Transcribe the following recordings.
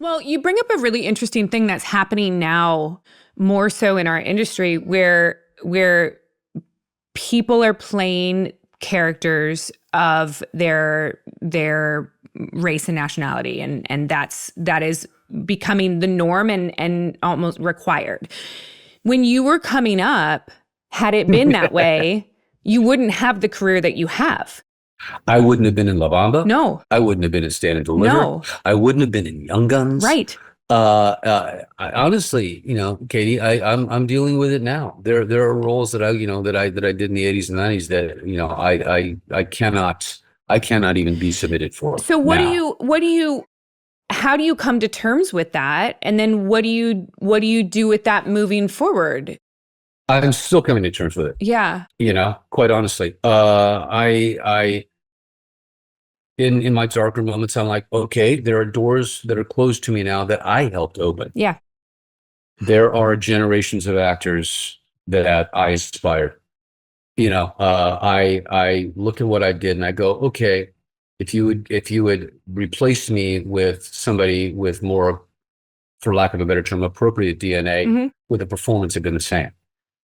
Well, you bring up a really interesting thing that's happening now, more so in our industry, where people are playing characters of their race and nationality, and that is becoming the norm and almost required. When you were coming up, had it been that way, you wouldn't have the career that you have. I wouldn't have been in La Bamba. No. I wouldn't have been in Stand and Deliver. No. I wouldn't have been in Young Guns. Right. Honestly, Katee, I'm dealing with it now. There are roles that I did in the 80s and 90s that I cannot even be submitted for. So how do you come to terms with that? And then what do you do with that moving forward? I'm still coming to terms with it. Yeah. Quite honestly, I in my darker moments, I'm like, okay, there are doors that are closed to me now that I helped open. Yeah. There are generations of actors that I inspired. I look at what I did and I go, okay, if you would replace me with somebody with more, for lack of a better term, appropriate DNA, with the performance have been the same.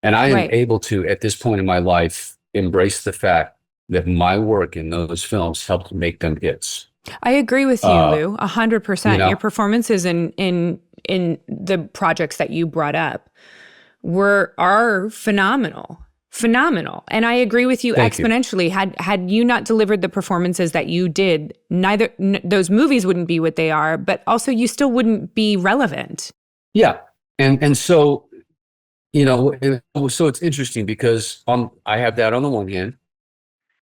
And I am able to, at this point in my life, embrace the fact that my work in those films helped make them hits. I agree with you, Lou, 100%. Your performances in the projects that you brought up are phenomenal. And I agree with you exponentially. Had you not delivered the performances that you did, those movies wouldn't be what they are, but also you still wouldn't be relevant. Yeah. And so, so it's interesting because I have that on the one hand,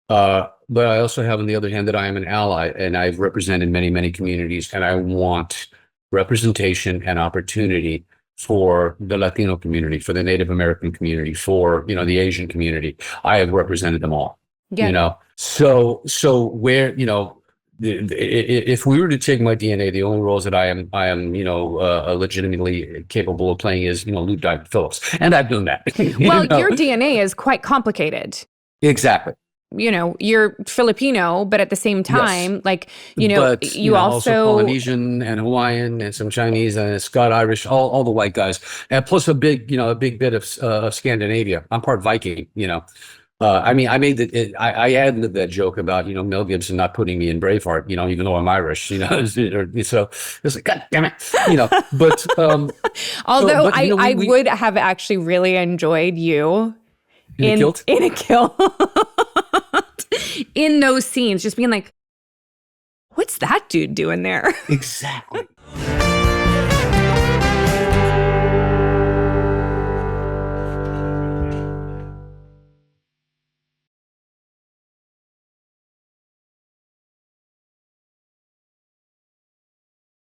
but I also have on the other hand that I am an ally and I've represented many, many communities, and I want representation and opportunity for the Latino community, for the Native American community, for, the Asian community. I have represented them all, So where, if we were to take my DNA, the only roles that I am, legitimately capable of playing is, Lou Diamond Phillips. And I've done that. Well, your DNA is quite complicated. Exactly. You're Filipino, but at the same time, but, you also Polynesian and Hawaiian and some Chinese and Scott Irish, all the white guys, and plus a big bit of Scandinavia. I'm part Viking, I added that joke about, Mel Gibson not putting me in Braveheart, even though I'm Irish, so it's like, God damn it, but, although I would have actually really enjoyed you in a kilt in those scenes, just being like, what's that dude doing there? Exactly.